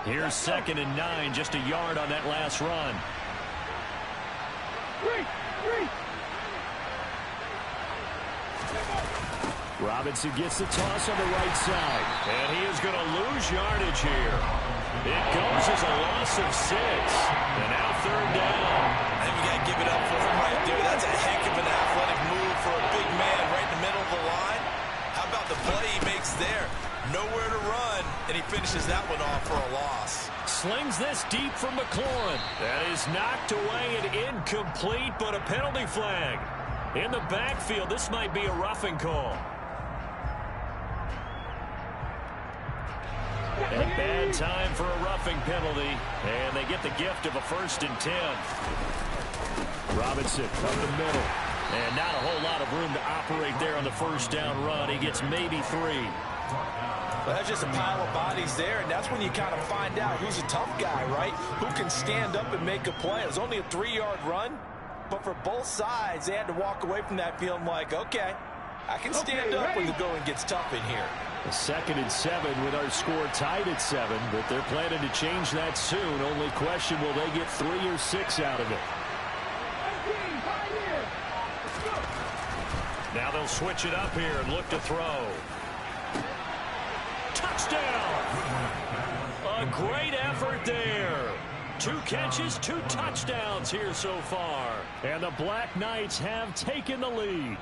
Here's 2nd and 9, just a yard on that last run. Robinson gets the toss on the right side. And he is going to lose yardage here. It goes as a loss of 6. And now 3rd down. I think we got to give it up for him right there. That's a heck of an athletic move for a big man right in the middle of the line. How about the play he makes there? Nowhere to run, and he finishes that one off for a loss. Slings this deep from McLaurin. That is knocked away and incomplete, but a penalty flag. In the backfield, this might be a roughing call. And a bad time for a roughing penalty. And they get the gift of a 1st and 10. Robinson up the middle. And not a whole lot of room to operate there on the 1st down run. He gets maybe 3. Well, that's just a pile of bodies there, and that's when you kind of find out who's a tough guy, right? Who can stand up and make a play. It was only a 3-yard run, but for both sides, they had to walk away from that feeling like, okay, I can stand up when the going gets tough in here. A 2nd and 7 with our score tied at 7, but they're planning to change that soon. Only question, will they get 3 or 6 out of it? Now they'll switch it up here and look to throw. Touchdown! A great effort there. 2 catches, 2 touchdowns here so far. And the Black Knights have taken the lead.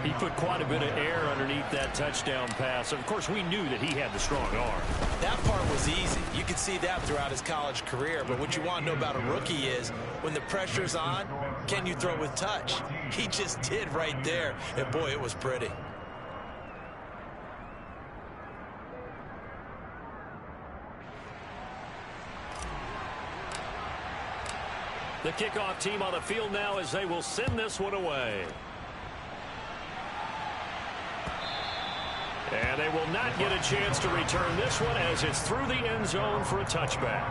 He put quite a bit of air underneath that touchdown pass. Of course, we knew that he had the strong arm. That part was easy. You could see that throughout his college career. But what you want to know about a rookie is when the pressure's on, can you throw with touch? He just did right there. And, boy, it was pretty. The kickoff team on the field now as they will send this one away. And they will not get a chance to return this one as it's through the end zone for a touchback.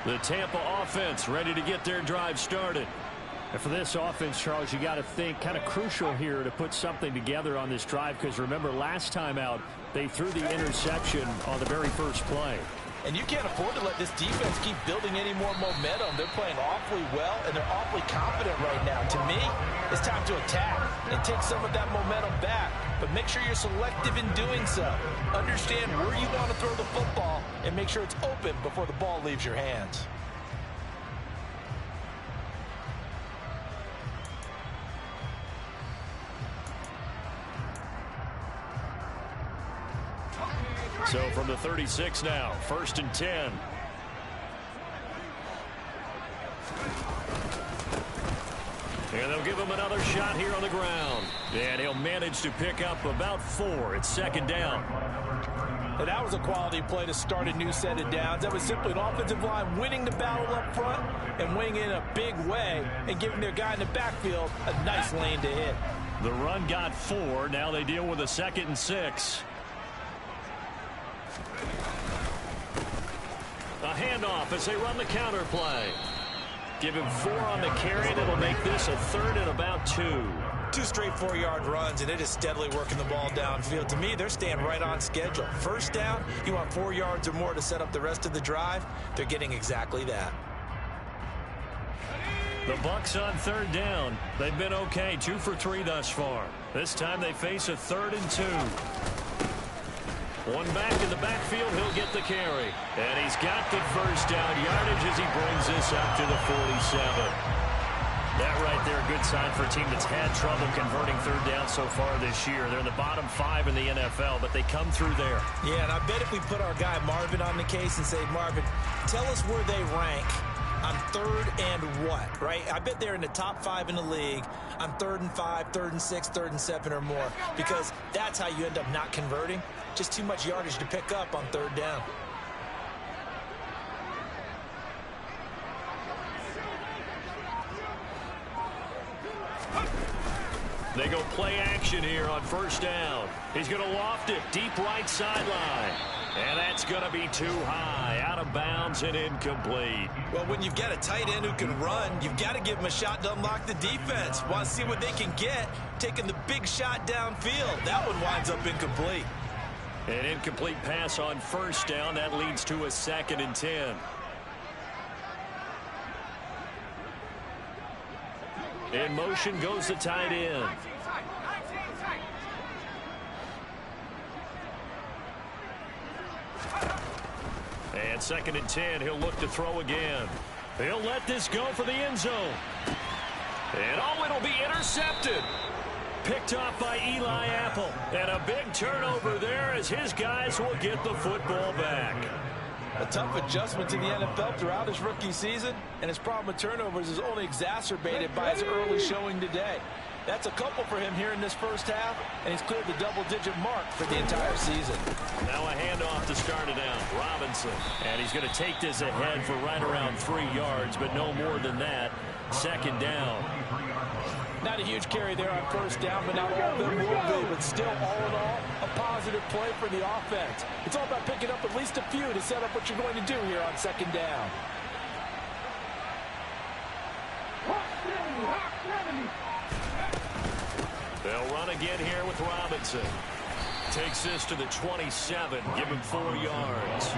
The Tampa offense ready to get their drive started. And for this offense, Charles, you got to think kind of crucial here to put something together on this drive, because remember last time out they threw the interception on the very first play. And you can't afford to let this defense keep building any more momentum. They're playing awfully well, and they're awfully confident right now. To me, it's time to attack and take some of that momentum back. But make sure you're selective in doing so. Understand where you want to throw the football and make sure it's open before the ball leaves your hands. So from the 36 now, 1st and 10. And they'll give him another shot here on the ground. And he'll manage to pick up about 4. It's 2nd down. And that was a quality play to start a new set of downs. That was simply an offensive line winning the battle up front and winning in a big way and giving their guy in the backfield a nice lane to hit. The run got 4. Now they deal with a 2nd and 6. A handoff as they run the counter play. Give him 4 on the carry, and it'll make this a 3rd and about 2. 2 straight 4-yard runs, and it is steadily working the ball downfield. To me, they're staying right on schedule. 1st down, you want 4 yards or more to set up the rest of the drive. They're getting exactly that. The Bucs on 3rd down. They've been okay, 2 for 3 thus far. This time they face a 3rd and 2. One back in the backfield, he'll get the carry. And he's got the 1st down yardage as he brings this up to the 47. That right there, a good sign for a team that's had trouble converting 3rd down so far this year. They're in the bottom 5 in the NFL, but they come through there. Yeah, and I bet if we put our guy Marvin on the case and say, Marvin, tell us where they rank on 3rd and what, right? I bet they're in the top 5 in the league on 3rd and 5, 3rd and 6, 3rd and 7 or more, because that's how you end up not converting. Just too much yardage to pick up on 3rd down. They go play action here on first down. He's going to loft it deep right sideline. And that's going to be too high, out of bounds and incomplete. Well, when you've got a tight end who can run, you've got to give him a shot to unlock the defense. Want to see what they can get, taking the big shot downfield. That one winds up incomplete. An incomplete pass on first down. That leads to a 2nd and 10. In motion goes the tight end. And 2nd and 10, he'll look to throw again. He'll let this go for the end zone. And oh, it'll be intercepted. Picked off by Eli Apple. And a big turnover there as his guys will get the football back. A tough adjustment to the NFL throughout his rookie season, and his problem with turnovers is only exacerbated by his early showing today. That's a couple for him here in this first half, and he's cleared the double-digit mark for the entire season. Now a handoff to start it out. Robinson. And he's going to take this ahead for right around 3 yards, but no more than that. 2nd down. Not a huge carry there on first down, but not all of them will be. But still, all in all, a positive play for the offense. It's all about picking up at least a few to set up what you're going to do here on 2nd down. They'll run again here with Robinson. Takes this to the 27. Give him 4 yards.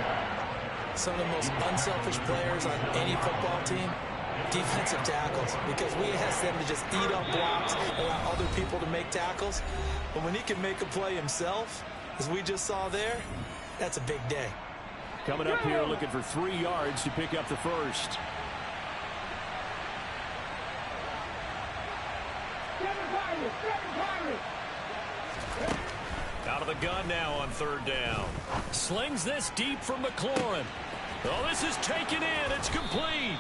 Some of the most unselfish players on any football team, defensive tackles, because we ask them to just eat up blocks, allow other people to make tackles. But when he can make a play himself, as we just saw there, that's a big day. Coming up here looking for 3 yards to pick up the first. Out of the gun now on 3rd down. Slings this deep from McLaurin. Oh, this is taken in. It's complete.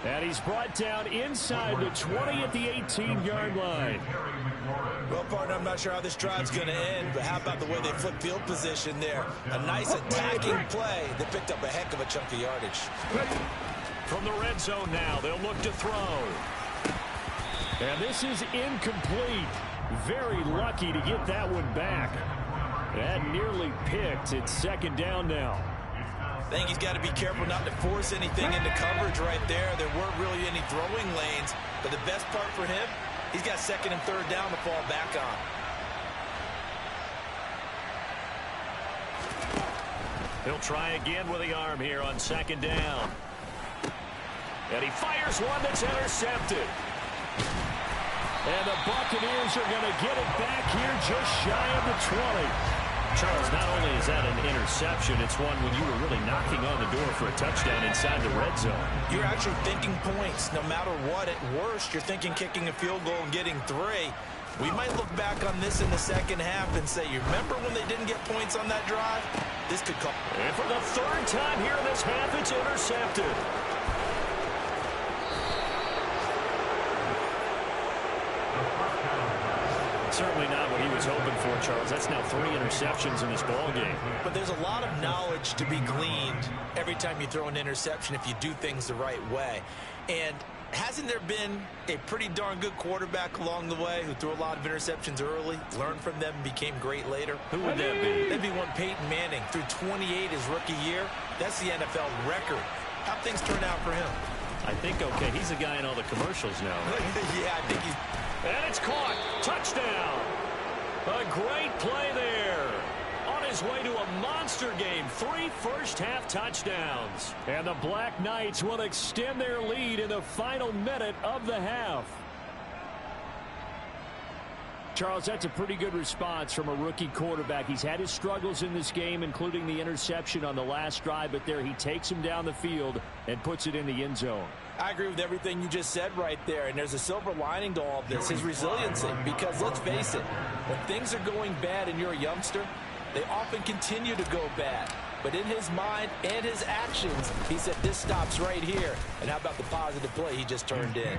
And he's brought down inside the 20 at the 18-yard line. Well, partner, I'm not sure how this drive's going to end, but how about the way they flip field position there? A nice attacking play that picked up a heck of a chunk of yardage. From the red zone now, they'll look to throw. And this is incomplete. Very lucky to get that one back. That nearly picked. It's 2nd down now. I think he's got to be careful not to force anything into coverage right there. There weren't really any throwing lanes, but the best part for him, he's got 2nd and 3rd down to fall back on. He'll try again with the arm here on 2nd down. And he fires one that's intercepted. And the Buccaneers are going to get it back here just shy of the 20. Charles, not only is that an interception, it's one when you were really knocking on the door for a touchdown inside the red zone. You're actually thinking points. No matter what, at worst, you're thinking kicking a field goal and getting 3. We might look back on this in the second half and say, you remember when they didn't get points on that drive? This could come. And for the 3rd time here in this half, it's intercepted. Certainly not what he was hoping for, Charles. That's now 3 interceptions in this ballgame. But there's a lot of knowledge to be gleaned every time you throw an interception if you do things the right way. And hasn't there been a pretty darn good quarterback along the way who threw a lot of interceptions early, learned from them, and became great later? Who would that be? That'd be one Peyton Manning. Threw 28 his rookie year. That's the NFL record. How'd things turn out for him? I think, okay, he's the guy in all the commercials now. Yeah, I think he's... And it's caught. Touchdown. A great play there. On his way to a monster game. 3 first-half touchdowns. And the Black Knights will extend their lead in the final minute of the half. Charles, that's a pretty good response from a rookie quarterback. He's had his struggles in this game, including the interception on the last drive, but there he takes him down the field and puts it in the end zone. I agree with everything you just said right there, and there's a silver lining to all of this, his resiliency, because let's face it, when things are going bad and you're a youngster, they often continue to go bad. But in his mind and his actions, he said this stops right here. And how about the positive play he just turned in?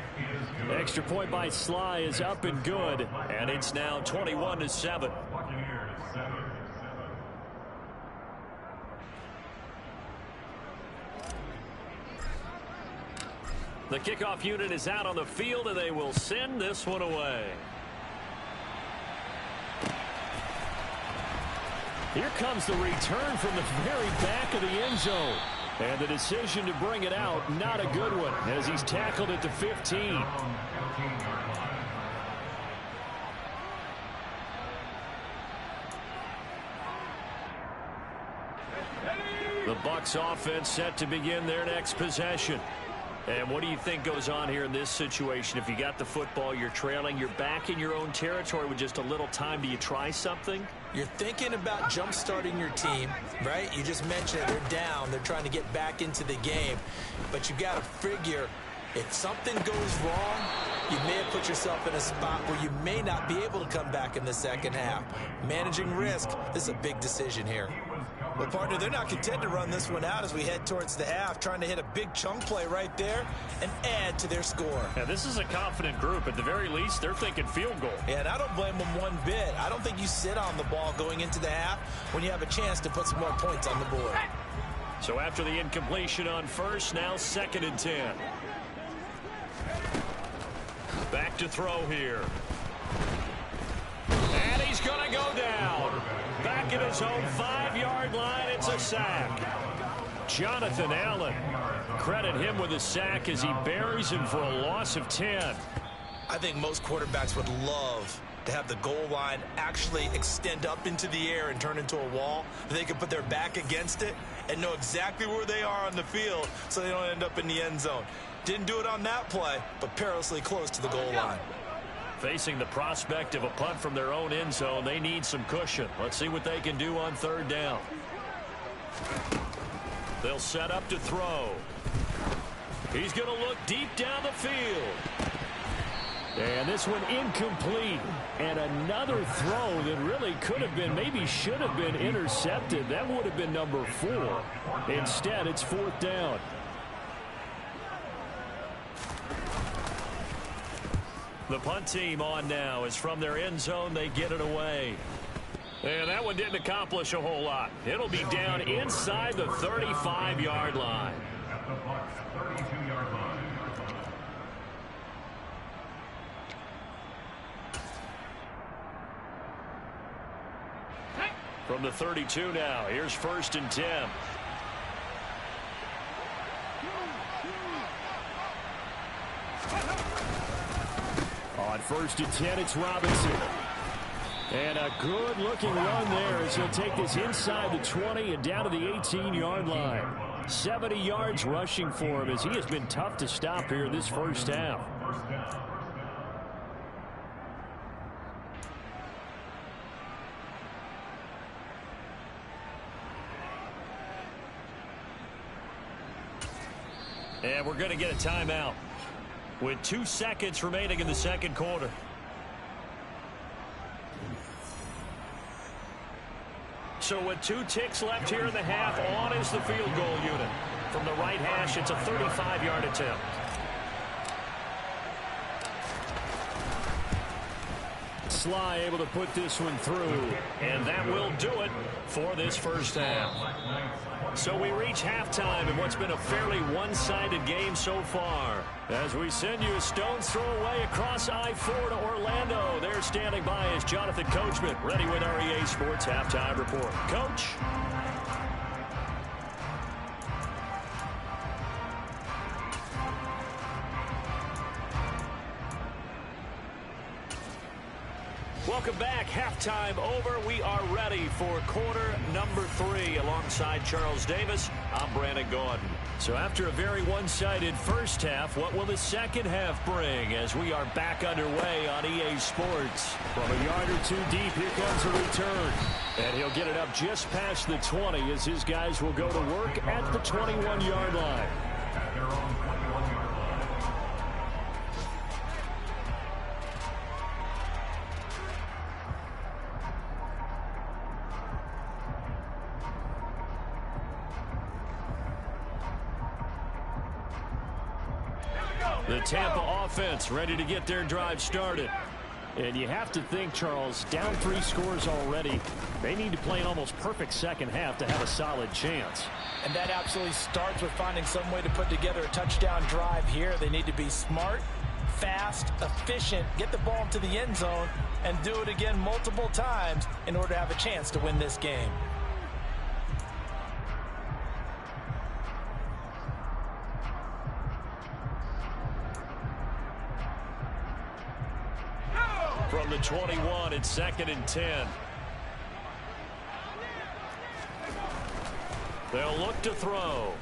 Extra point by Sly is up and good, and it's now 21-7. The kickoff unit is out on the field, and they will send this one away. Here comes the return from the very back of the end zone. And the decision to bring it out, not a good one, as he's tackled at the 15. The Bucs offense set to begin their next possession. And what do you think goes on here in this situation? If you got the football, you're trailing, you're back in your own territory with just a little time. Do you try something? You're thinking about jump-starting your team, right? You just mentioned it. They're down. They're trying to get back into the game. But you got to figure if something goes wrong, you may have put yourself in a spot where you may not be able to come back in the second half. Managing risk, this is a big decision here. Well, partner, they're not content to run this one out as we head towards the half, trying to hit a big chunk play right there and add to their score. Yeah, this is a confident group. At the very least, they're thinking field goal. Yeah, and I don't blame them one bit. I don't think you sit on the ball going into the half when you have a chance to put some more points on the board. So after the incompletion on first, now 2nd and 10. Back to throw here. And he's going to go down. Back at his own 5-yard line, it's a sack. Jonathan Allen, credit him with a sack as he buries him for a loss of 10. I think most quarterbacks would love to have the goal line actually extend up into the air and turn into a wall. They can put their back against it and know exactly where they are on the field so they don't end up in the end zone. Didn't do it on that play, but perilously close to the goal line. Facing the prospect of a punt from their own end zone, they need some cushion. Let's see what they can do on 3rd down. They'll set up to throw. He's going to look deep down the field. And this one incomplete. And another throw that really could have been, maybe should have been intercepted. That would have been number 4. Instead, it's 4th down. The punt team on now is from their end zone. They get it away. And that one didn't accomplish a whole lot. It'll be down inside the 35-yard line. At the Bucs 32-yard line. From the 32 now, here's 1st and 10. On 1st and 10, it's Robinson. And a good-looking run there as he'll take this inside the 20 and down to the 18-yard line. 70 yards rushing for him as he has been tough to stop here in this first half. And we're going to get a timeout with 2 seconds remaining in the second quarter. So with 2 ticks left here in the half, on is the field goal unit. From the right hash, it's a 35-yard attempt. Sly able to put this one through, and that will do it for this first half. So we reach halftime in what's been a fairly one-sided game so far. As we send you a stone's throw away across I-4 to Orlando. There standing by is Jonathan Coachman, ready with our EA Sports Halftime Report. Coach. Welcome back. Halftime over. We are ready for quarter number 3 alongside Charles Davis. I'm Brandon Gaudin. So after a very one-sided first half, what will the second half bring as we are back underway on EA Sports? From a yard or 2 deep, here comes a return. And he'll get it up just past the 20 as his guys will go to work at the 21-yard line. At their own 21-yard line. The Tampa offense ready to get their drive started. And you have to think, Charles, down 3 scores already. They need to play an almost perfect second half to have a solid chance. And that absolutely starts with finding some way to put together a touchdown drive here. They need to be smart, fast, efficient, get the ball into the end zone, and do it again multiple times in order to have a chance to win this game. From the 21, it's 2nd and 10. They'll look to throw.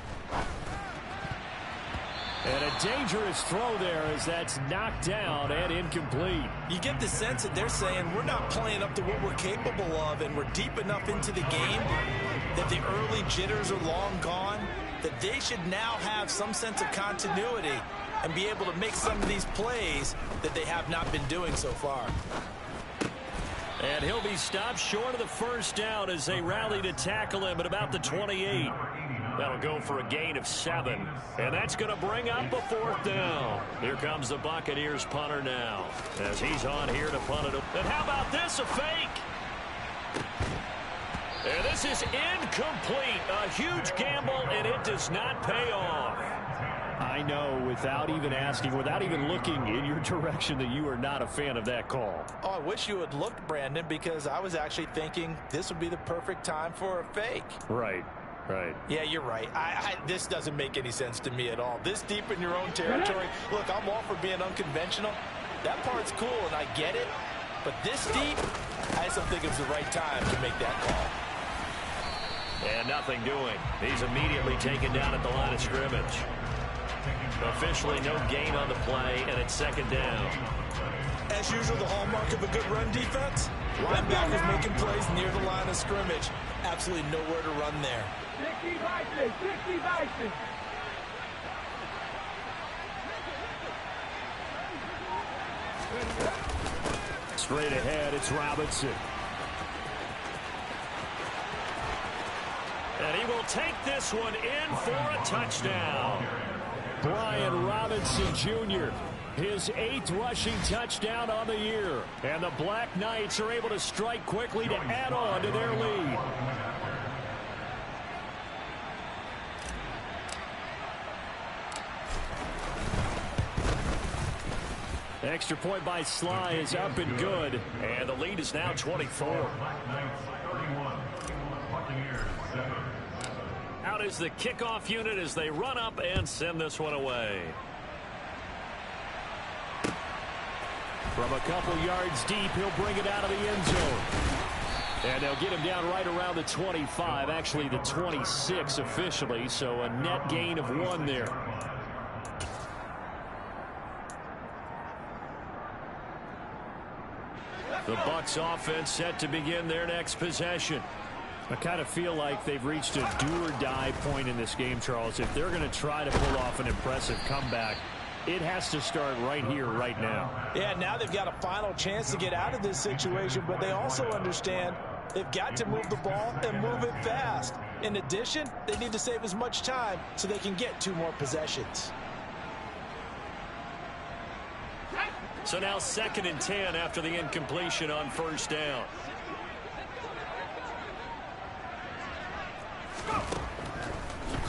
And a dangerous throw there as that's knocked down and incomplete. You get the sense that they're saying we're not playing up to what we're capable of, and we're deep enough into the game that the early jitters are long gone, that they should now have some sense of continuity and be able to make some of these plays that they have not been doing so far. And he'll be stopped short of the first down as they rally to tackle him at about the 28. That'll go for a gain of 7. And that's going to bring up a 4th down. Here comes the Buccaneers punter now as he's on here to punt it. And how about this, a fake? And this is incomplete. A huge gamble, and it does not pay off. I know, without even asking, without even looking in your direction, that you are not a fan of that call. Oh, I wish you had looked, Brandon, because I was actually thinking this would be the perfect time for a fake. Right. Right. Yeah, you're right. This doesn't make any sense to me at all. This deep in your own territory. Look, I'm all for being unconventional. That part's cool, and I get it. But this deep, I just don't think it's the right time to make that call. And nothing doing. He's immediately taken down at the line of scrimmage. Officially no gain on the play, and it's 2nd down. As usual, the hallmark of a good run defense, linebackers making plays near the line of scrimmage. Absolutely nowhere to run there. 60 Bison, 60 Bison. Straight ahead, it's Robinson. And he will take this one in for a touchdown. Brian Robinson Jr., his 8th rushing touchdown on the year. And the Black Knights are able to strike quickly to add on to their lead. Extra point by Sly is up and good. And the lead is now 24. Black Knights 31, Buccaneers 7. Out is the kickoff unit as they run up and send this one away. From a couple yards deep, he'll bring it out of the end zone. And they'll get him down right around the 25, actually the 26 officially, so a net gain of 1 there. The Bucs offense set to begin their next possession. I kind of feel like they've reached a do-or-die point in this game, Charles. If they're going to try to pull off an impressive comeback, it has to start right here, right now. Yeah, now they've got a final chance to get out of this situation, but they also understand they've got to move the ball and move it fast. In addition, they need to save as much time so they can get 2 more possessions. So now 2nd and 10 after the incompletion on 1st down.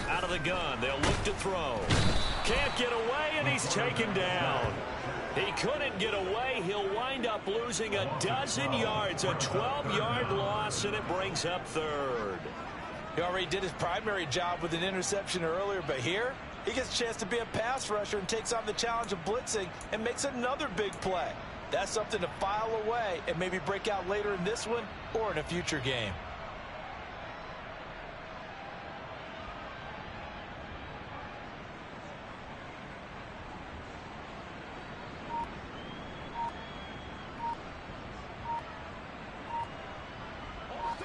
Out of the gun, they'll look to throw. Can't get away, and he's taken down. He couldn't get away. He'll wind up losing a dozen yards, a 12-yard loss, and it brings up 3rd. He already did his primary job with an interception earlier, but here he gets a chance to be a pass rusher and takes on the challenge of blitzing and makes another big play. That's something to file away and maybe break out later in this one or in a future game.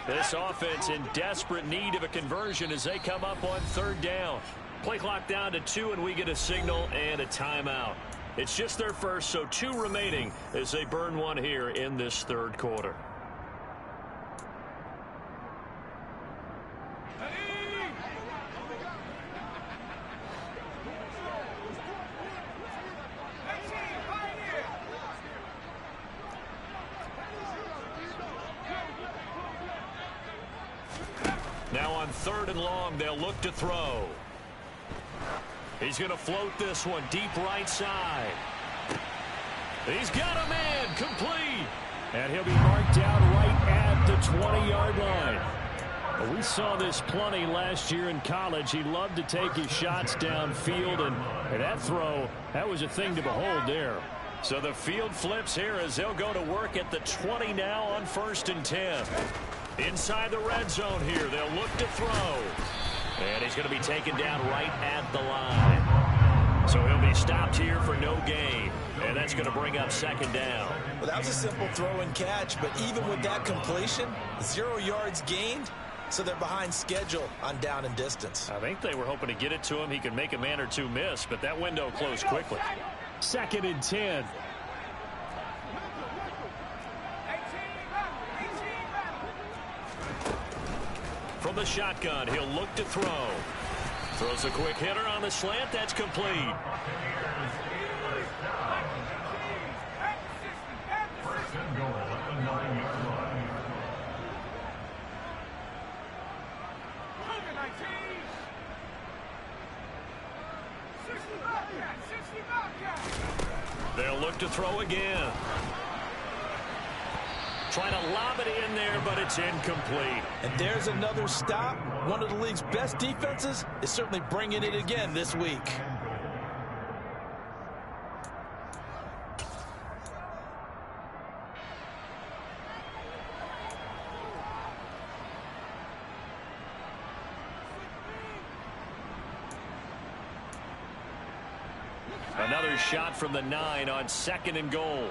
This offense in desperate need of a conversion as they come up on 3rd down. Play clock down to 2, and we get a signal and a timeout. It's just their first, so 2 remaining as they burn 1 here in this 3rd quarter. Now on 3rd and long, they'll look to throw. He's going to float this one deep right side. He's got a man, complete. And he'll be marked down right at the 20-yard line. Well, we saw this plenty last year in college. He loved to take his shots downfield, and that throw, that was a thing to behold there. So the field flips here as they'll go to work at the 20 now on 1st and 10. Inside the red zone here, they'll look to throw. And he's going to be taken down right at the line. So he'll be stopped here for no gain. And that's going to bring up 2nd down. Well, that was a simple throw and catch, but even with that completion, 0 yards gained. So they're behind schedule on down and distance. I think they were hoping to get it to him. He could make a man or two miss, but that window closed quickly. 2nd and 10. From the shotgun, he'll look to throw. Throws a quick hitter on the slant. That's complete. First and goal at the 9-yard line. They'll look to throw again. Trying to lob it in there, but it's incomplete. And there's another stop. One of the league's best defenses is certainly bringing it again this week. Another shot from the 9 on 2nd and goal.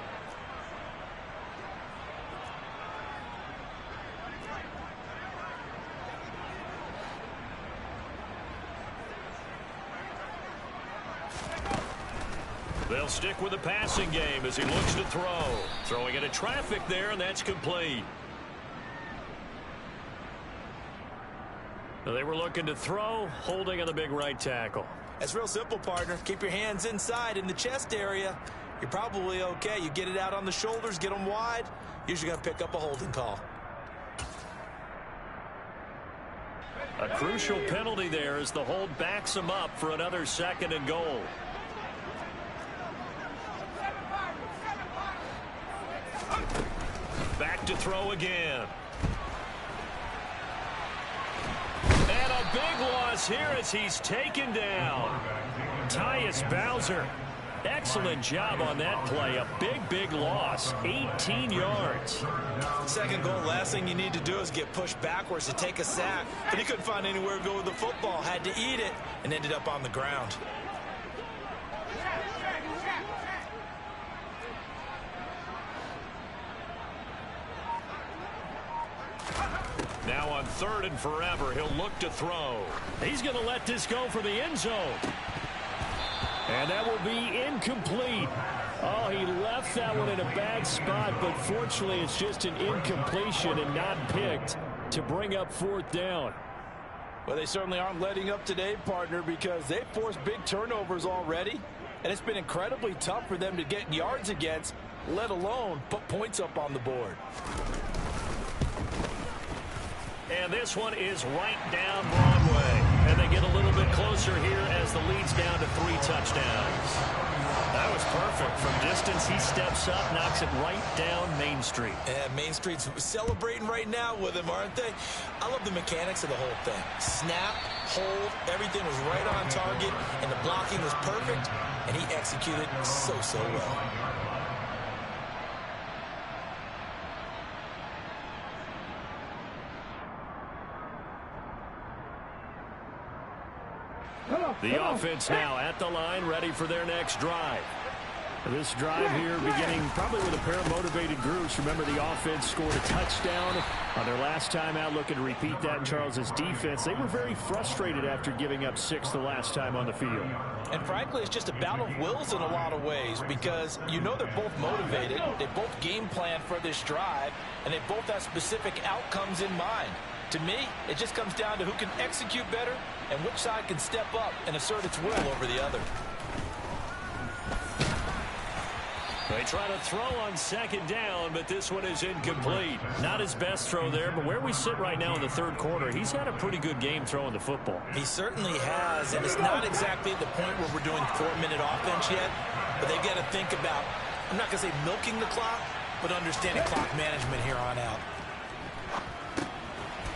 They'll stick with the passing game as he looks to throw. Throwing into traffic there, and that's complete. They were looking to throw, holding on the big right tackle. It's real simple, partner. Keep your hands inside in the chest area. You're probably okay. You get it out on the shoulders, get them wide. Usually going to pick up a holding call. A crucial penalty there as the hold backs him up for another 2nd and goal. Back to throw again. And a big loss here as he's taken down. Tyus Bowser. Excellent job on that play. A big loss. 18 yards. 2nd goal, last thing you need to do is get pushed backwards to take a sack. But he couldn't find anywhere to go with the football. Had to eat it and ended up on the ground. Now on 3rd and forever, he'll look to throw. He's going to let this go for the end zone. And that will be incomplete. Oh, he left that one in a bad spot, but fortunately it's just an incompletion and not picked to bring up 4th down. Well, they certainly aren't letting up today, partner, because they've forced big turnovers already. And it's been incredibly tough for them to get yards against, let alone put points up on the board. And this one is right down Broadway. And they get a little bit closer here as the lead's down to 3 touchdowns. That was perfect. From distance, he steps up, knocks it right down Main Street. And Main Street's celebrating right now with him, aren't they? I love the mechanics of the whole thing. Snap, hold, everything was right on target, and the blocking was perfect, and he executed so well. The offense now at the line, ready for their next drive. This drive here beginning probably with a pair of motivated groups. Remember, the offense scored a touchdown on their last time out, looking to repeat that in Charles's defense. They were very frustrated after giving up 6 the last time on the field. And frankly, it's just a battle of wills in a lot of ways, because you know they're both motivated. They both game plan for this drive, and they both have specific outcomes in mind. To me, it just comes down to who can execute better and which side can step up and assert its will over the other. They try to throw on 2nd down, but this one is incomplete. Not his best throw there, but where we sit right now in the 3rd quarter, he's had a pretty good game throwing the football. He certainly has, and it's not exactly at the point where we're doing 4-minute offense yet, but they've got to think about I'm not going to say milking the clock, but understanding clock management here on out.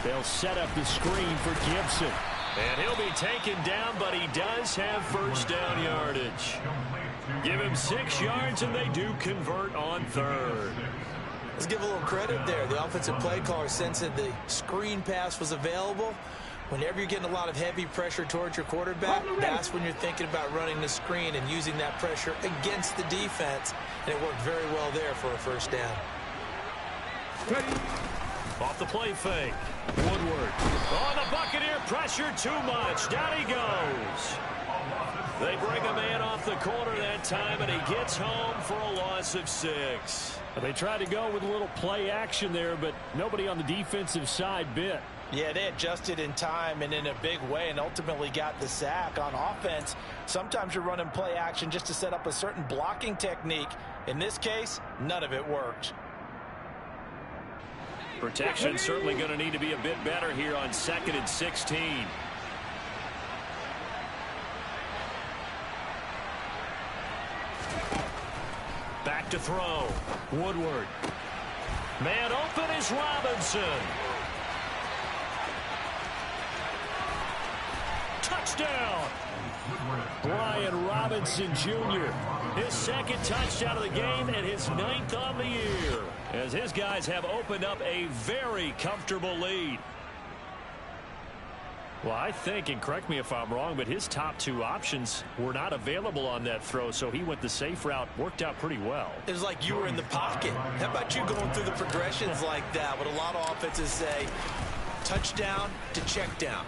They'll set up the screen for Gibson. And he'll be taken down, but he does have first down yardage. Give him 6 yards, and they do convert on third. Let's give a little credit there. The offensive play caller sensed that the screen pass was available. Whenever you're getting a lot of heavy pressure towards your quarterback, that's when you're thinking about running the screen and using that pressure against the defense. And it worked very well there for a first down. Off the play fake. Woodward. Oh, the Buccaneer pressure too much. Down he goes. They bring a man off the corner that time, and he gets home for a loss of 6. They tried to go with a little play action there, but nobody on the defensive side bit. Yeah, they adjusted in time and in a big way and ultimately got the sack. On offense, sometimes you're running play action just to set up a certain blocking technique. In this case, none of it worked. Protection certainly going to need to be a bit better here on 2nd and 16. Back to throw. Woodward. Man open is Robinson. Touchdown. Brian Robinson Jr. His 2nd touchdown of the game and his 9th on the year, as his guys have opened up a very comfortable lead. Well, I think, and correct me if I'm wrong, but his top 2 options were not available on that throw, so he went the safe route. Worked out pretty well. It was like you were in the pocket. How about you going through the progressions like that? What a lot of offenses say, touchdown to check down.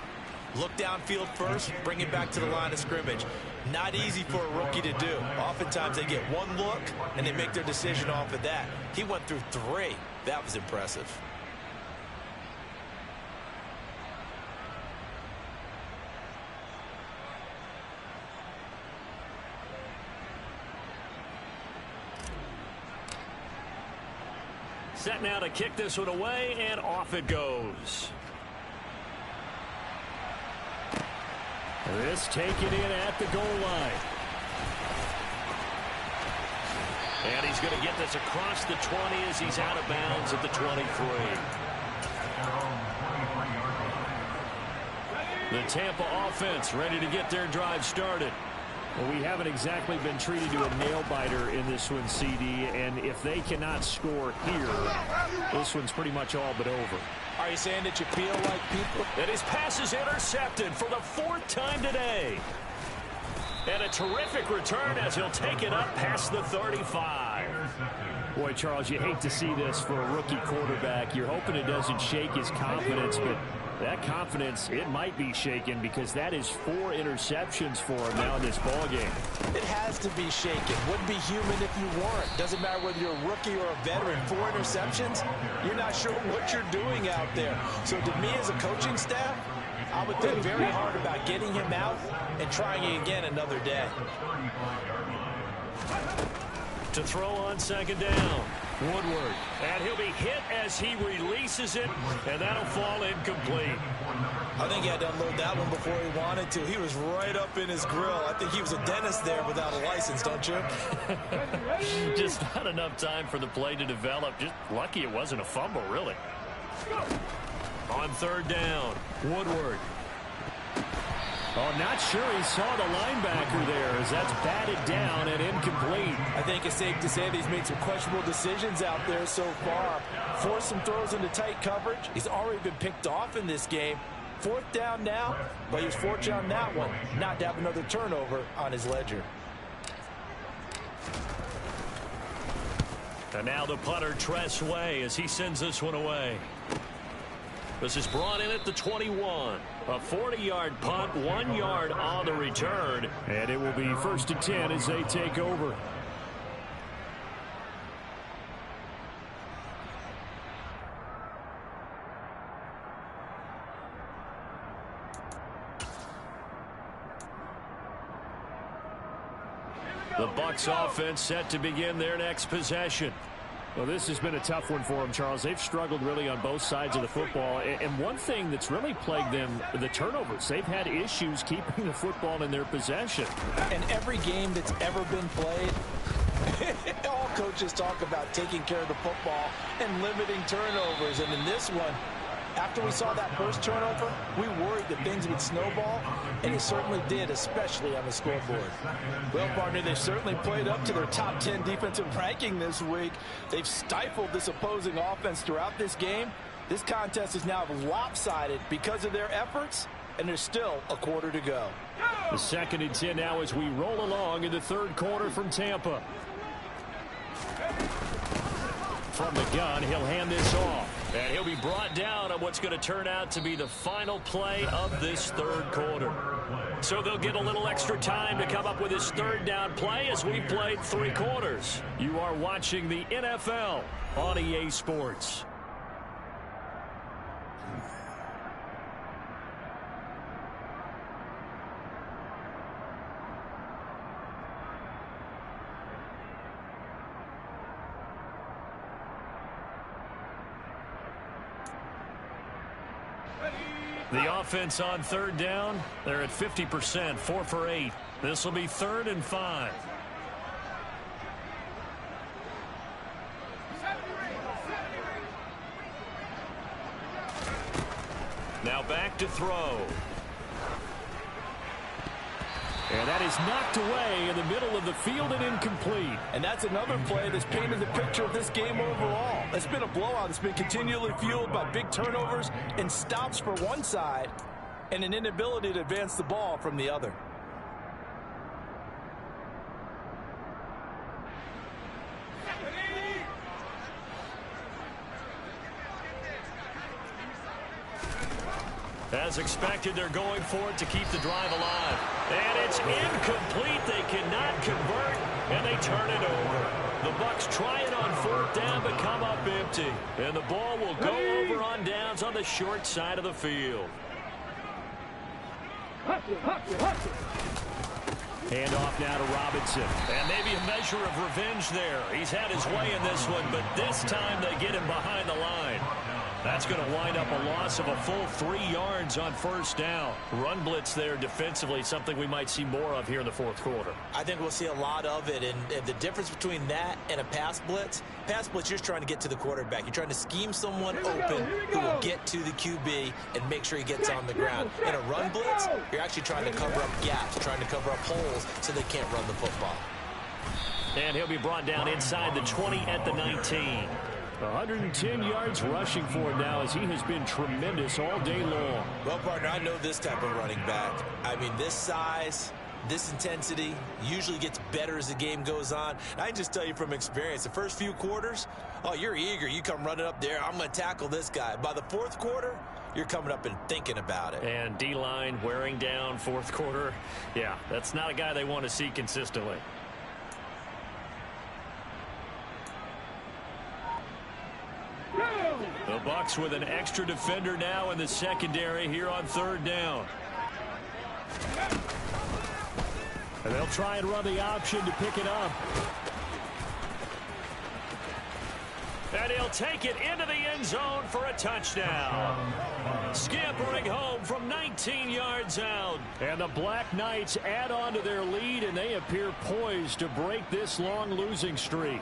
Look downfield first, bring it back to the line of scrimmage. Not easy for a rookie to do. Oftentimes they get one look, and they make their decision off of that. He went through 3. That was impressive. Set now to kick this one away, and off it goes. This taken in at the goal line. And he's going to get this across the 20 as he's out of bounds at the 23. The Tampa offense ready to get their drive started. Well, we haven't exactly been treated to a nail-biter in this one, CD, and if they cannot score here, this one's pretty much all but over. Are you saying that you feel like people? And his pass is intercepted for the 4th time today. And a terrific return as he'll take it up past the 35. Boy, Charles, you hate to see this for a rookie quarterback. You're hoping it doesn't shake his confidence, but that confidence, it might be shaken because that is 4 interceptions for him now in this ballgame. It has to be shaken. Wouldn't be human if you weren't. Doesn't matter whether you're a rookie or a veteran. 4 interceptions, you're not sure what you're doing out there. So to me as a coaching staff, I would think very hard about getting him out and trying it again another day. To throw on 2nd down. Woodward, and he'll be hit as he releases it, and that'll fall incomplete. I think he had to unload that one before he wanted to. He was right up in his grill. I think he was a dentist there without a license, don't you? Just not enough time for the play to develop. Just lucky it wasn't a fumble, really. On 3rd down, Woodward. Oh, not sure he saw the linebacker there as that's batted down and incomplete. I think it's safe to say that he's made some questionable decisions out there so far. Forced some throws into tight coverage. He's already been picked off in this game. 4th down now, but he was fortunate on that one not to have another turnover on his ledger. And now the punter, Tress Way, as he sends this one away. This is brought in at the 21. A 40-yard punt, 1 yard on the return. And it will be 1st and 10 as they take over. The Bucs offense set to begin their next possession. Well, this has been a tough one for them, Charles. They've struggled really on both sides of the football. And one thing that's really plagued them, the turnovers. They've had issues keeping the football in their possession. And every game that's ever been played, all coaches talk about taking care of the football and limiting turnovers. And in this one, after we saw that first turnover, we worried that things would snowball, and it certainly did, especially on the scoreboard. Well, partner, they've certainly played up to their top 10 defensive ranking this week. They've stifled this opposing offense throughout this game. This contest is now lopsided because of their efforts, and there's still a quarter to go. The 2nd and 10 now as we roll along in the 3rd quarter from Tampa. From the gun, he'll hand this off. And he'll be brought down on what's going to turn out to be the final play of this 3rd quarter. So they'll get a little extra time to come up with his 3rd down play as we played 3 quarters. You are watching the NFL on EA Sports. The offense on 3rd down, they're at 50%, 4 for 8. This will be 3rd and 5. Now back to throw. And that is knocked away in the middle of the field and incomplete. And that's another play that's painted the picture of this game overall. It's been a blowout that's been continually fueled by big turnovers and stops for one side and an inability to advance the ball from the other. As expected, they're going for it to keep the drive alive. And it's incomplete. They cannot convert, and they turn it over. The Bucs try it on 4th down, but come up empty. And the ball will go over on downs on the short side of the field. Hand off now to Robinson. And maybe a measure of revenge there. He's had his way in this one, but this time they get him behind the line. That's going to wind up a loss of a full 3 yards on 1st down. Run blitz there defensively, something we might see more of here in the 4th quarter. I think we'll see a lot of it, and the difference between that and a pass blitz, you're just trying to get to the quarterback. You're trying to scheme someone open who will get to the QB and make sure he gets on the ground. In a run blitz, you're actually trying to cover up gaps, trying to cover up holes so they can't run the football. And he'll be brought down inside the 20 at the 19. 110 yards rushing for him now as he has been tremendous all day long. Well, partner, I know this type of running back. I mean, this size, this intensity usually gets better as the game goes on. I can just tell you from experience, the first few quarters, oh, you're eager. You come running up there. I'm going to tackle this guy. By the 4th quarter, you're coming up and thinking about it. And D-line wearing down 4th quarter. Yeah, that's not a guy they want to see consistently. The Bucs with an extra defender now in the secondary here on 3rd down. And they'll try and run the option to pick it up. And he'll take it into the end zone for a touchdown. Scampering home from 19 yards out. And the Black Knights add on to their lead, and they appear poised to break this long losing streak.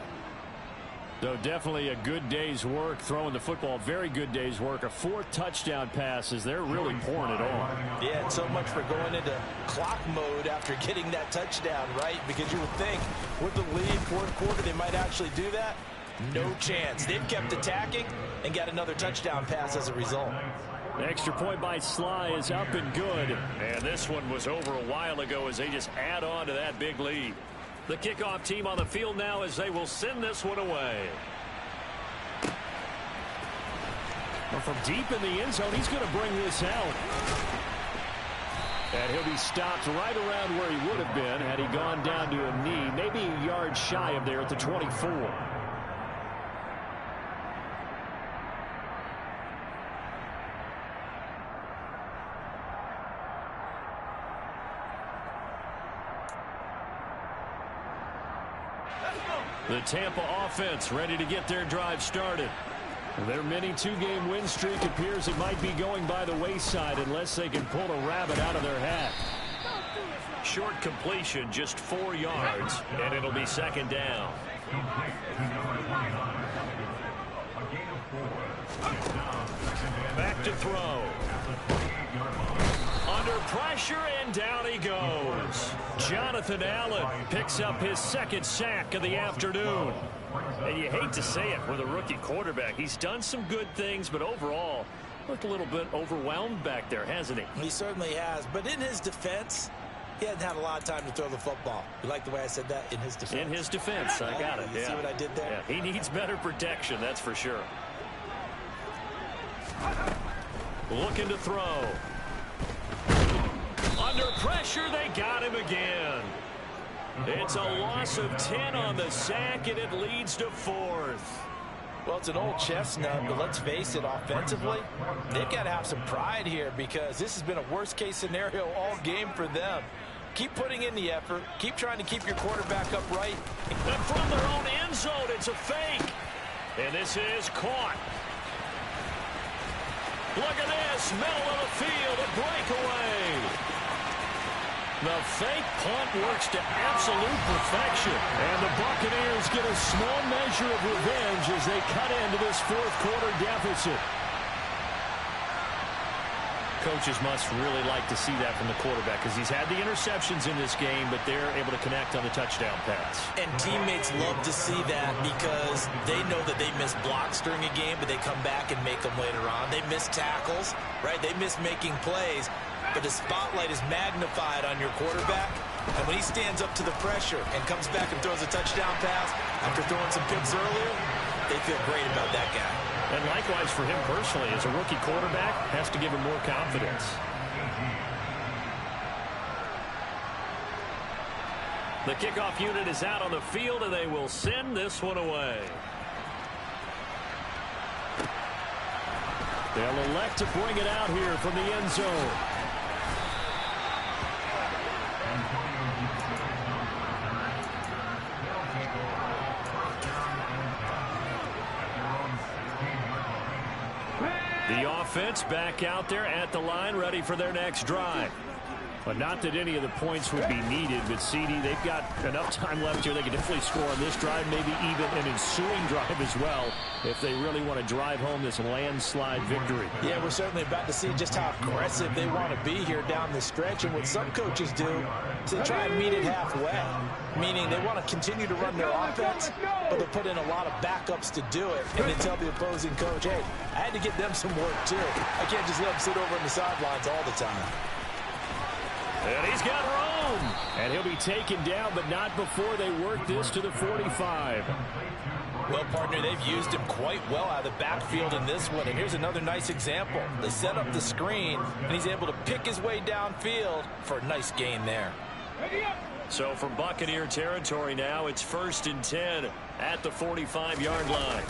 So definitely a good day's work throwing the football. Very good day's work. A 4th touchdown passes. They're really pouring it on. Yeah, and so much for going into clock mode after getting that touchdown, right? Because you would think with the lead, 4th quarter, they might actually do that. No chance. They've kept attacking and got another touchdown pass as a result. Extra point by Sly is up and good. And this one was over a while ago as they just add on to that big lead. The kickoff team on the field now as they will send this one away. Well, from deep in the end zone, he's going to bring this out. And he'll be stopped right around where he would have been had he gone down to a knee, maybe a yard shy of there at the 24. The Tampa offense ready to get their drive started. Their mini 2-game win streak appears it might be going by the wayside unless they can pull a rabbit out of their hat. Short completion, just 4 yards, and it'll be 2nd down. Complete to number 29. A gain of 4. It's now 2nd and Back to throw. at the 28-yard line. Under pressure, and down he goes. Jonathan Allen picks up his second sack of the afternoon. And you hate to say it with a rookie quarterback. He's done some good things, but overall, looked a little bit overwhelmed back there, hasn't he? He certainly has. But in his defense, he hadn't had a lot of time to throw the football. You like the way I said that? In his defense. In his defense, I got it. You see what I did there? Yeah, he needs better protection, that's for sure. Looking to throw. Under pressure, they got him again. It's a loss of 10 on the sack, and it leads to 4th. Well, it's an old chestnut, but let's face it, offensively, they've got to have some pride here because this has been a worst-case scenario all game for them. Keep putting in the effort. Keep trying to keep your quarterback upright. And from their own end zone, it's a fake. And this is caught. Look at this, middle of the field, a breakaway. The fake punt works to absolute perfection. And the Buccaneers get a small measure of revenge as they cut into this fourth-quarter deficit. Coaches must really like to see that from the quarterback because he's had the interceptions in this game, but they're able to connect on the touchdown pass. And teammates love to see that because they know that they miss blocks during a game, but they come back and make them later on. They miss tackles, right? They miss making plays, but the spotlight is magnified on your quarterback. And when he stands up to the pressure and comes back and throws a touchdown pass after throwing some picks earlier, they feel great about that guy. And likewise for him personally, as a rookie quarterback, has to give him more confidence. The kickoff unit is out on the field, and they will send this one away. They'll elect to bring it out here from the end zone. The offense back out there at the line, ready for their next drive. But not that any of the points would be needed, but CD, they've got enough time left here. They can definitely score on this drive, maybe even an ensuing drive as well, if they really want to drive home this landslide victory. Yeah, we're certainly about to see just how aggressive they want to be here down the stretch. And what some coaches do is they try and meet it halfway, meaning they want to continue to run their offense, but they'll put in a lot of backups to do it, and then tell the opposing coach, hey, I had to get them some work too. I can't just let them sit over on the sidelines all the time. And he's got room. And he'll be taken down, but not before they work this to the 45. Well, partner, they've used him quite well out of the backfield in this one. And here's another nice example. They set up the screen, and he's able to pick his way downfield for a nice gain there. So from Buccaneer territory now, it's 1st and 10 at the 45-yard line.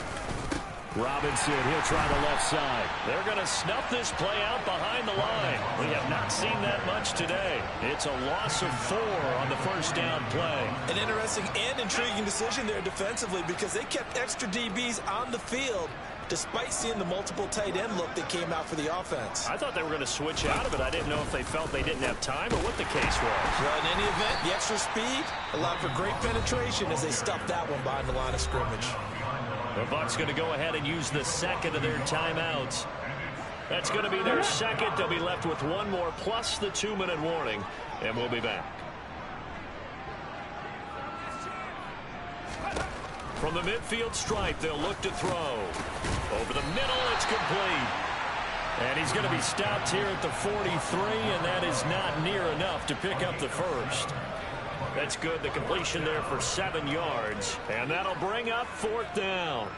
Robinson, he'll try the left side. They're going to snuff this play out behind the line. We have not seen that much today. It's a loss of 4 on the first down play. An interesting and intriguing decision there defensively because they kept extra DBs on the field despite seeing the multiple tight end look that came out for the offense. I thought they were going to switch out of it. I didn't know if they felt they didn't have time or what the case was. Well, in any event, the extra speed allowed for great penetration as they stuffed that one behind the line of scrimmage. The Bucs going to go ahead and use the second of their timeouts. That's going to be their second. They'll be left with one more plus the 2-minute warning, and we'll be back. From the midfield stripe, they'll look to throw. Over the middle, it's complete. And he's going to be stopped here at the 43, and that is not near enough to pick up the first. That's good. The completion there for 7 yards. And that'll bring up 4th down.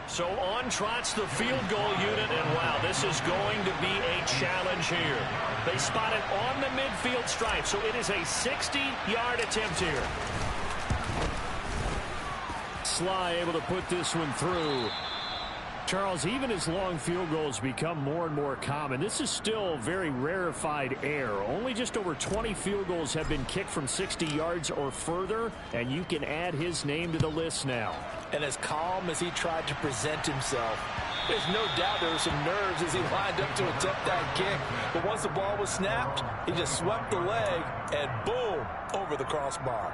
So on trots the field goal unit. And wow, this is going to be a challenge here. They spot it on the midfield stripe. So it is a 60-yard attempt here. Sly able to put this one through. Charles, even as long field goals become more and more common, this is still very rarefied air. Only just over 20 field goals have been kicked from 60 yards or further, and you can add his name to the list now. And as calm as he tried to present himself, There's no doubt there were some nerves as he lined up to attempt that kick. But once the ball was snapped, he just swept the leg and boom, over the crossbar.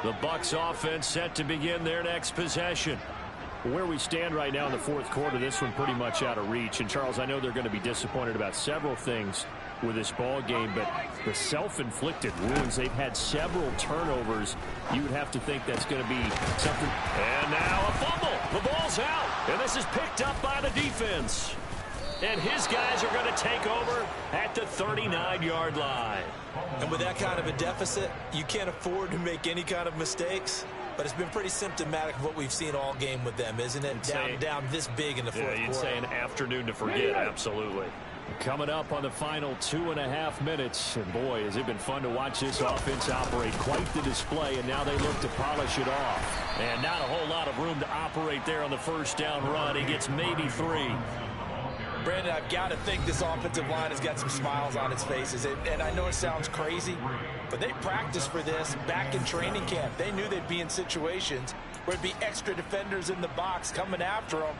The Bucs offense set to begin their next possession. Where we stand right now in the fourth quarter, this one pretty much out of reach. And, Charles, I know they're going to be disappointed about several things with this ball game, but the self-inflicted wounds, they've had several turnovers. You would have to think that's going to be something. And now a fumble. The ball's out, and this is picked up by the defense. And his guys are going to take over at the 39-yard line. And with that kind of a deficit, you can't afford to make any kind of mistakes. But it's been pretty symptomatic of what we've seen all game with them, isn't it? Down this big in the fourth quarter. You'd say an afternoon to forget, absolutely. Coming up on the final 2.5 minutes. And, boy, has it been fun to watch this offense operate. Quite the display, and now they look to polish it off. And not a whole lot of room to operate there on the first down run. He gets maybe 3. Brandon, I've got to think this offensive line has got some smiles on its faces. And I know it sounds crazy, but they practiced for this back in training camp. They knew they'd be in situations where there'd be extra defenders in the box coming after them,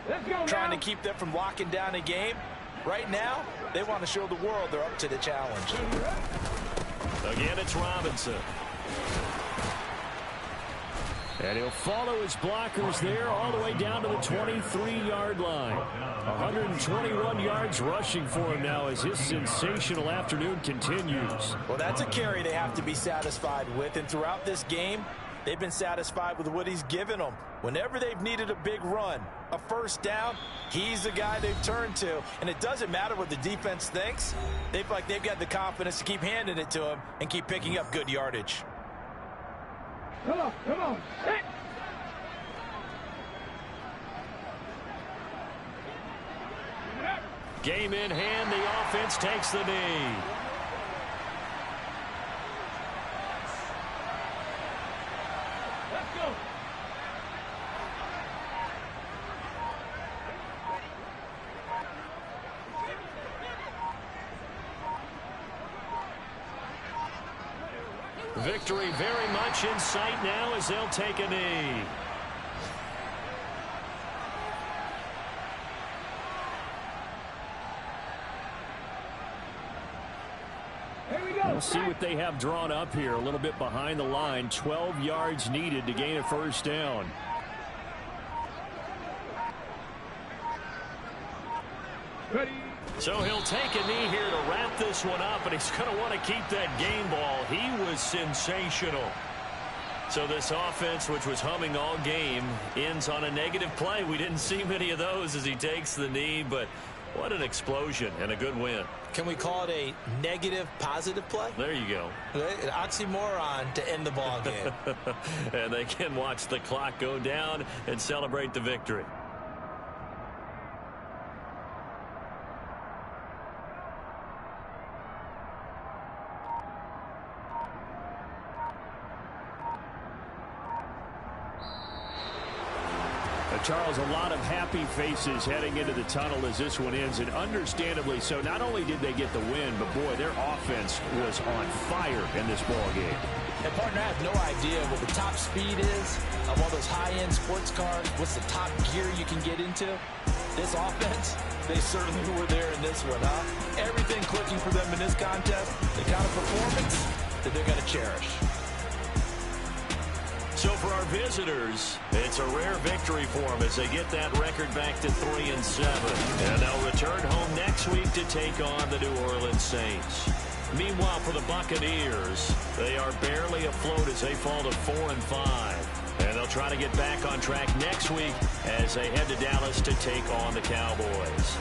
trying to keep them from locking down a game. Right now, they want to show the world they're up to the challenge. Again, it's Robinson. And he'll follow his blockers there all the way down to the 23-yard line. 121 yards rushing for him now as his sensational afternoon continues. Well, that's a carry they have to be satisfied with. And throughout this game, they've been satisfied with what he's given them. Whenever they've needed a big run, a first down, he's the guy they've turned to. And it doesn't matter what the defense thinks. They feel like they've got the confidence to keep handing it to him and keep picking up good yardage. Come on, come on. Hit. Game in hand, the offense takes the knee. Let's go. Victory very much in sight now as they'll take a knee. Here we go. We'll see what they have drawn up here. A little bit behind the line. 12 yards needed to gain a first down. Ready. So he'll take a knee here to wrap this one up, and he's going to want to keep that game ball. He was sensational. So this offense, which was humming all game, ends on a negative play. We didn't see many of those as he takes the knee, but what an explosion and a good win. Can we call it a negative positive play? There you go. An oxymoron to end the ball game. And they can watch the clock go down and celebrate the victory. Charles, a lot of happy faces heading into the tunnel as this one ends, and understandably so. Not only did they get the win, but, boy, their offense was on fire in this ball game. And, partner, I have no idea what the top speed is of all those high-end sports cars. What's the top gear you can get into? This offense, they certainly were there in this one, huh? Everything clicking for them in this contest, the kind of performance that they're going to cherish. So for our visitors, it's a rare victory for them as they get that record back to 3-7. And they'll return home next week to take on the New Orleans Saints. Meanwhile, for the Buccaneers, they are barely afloat as they fall to 4-5. And they'll try to get back on track next week as they head to Dallas to take on the Cowboys.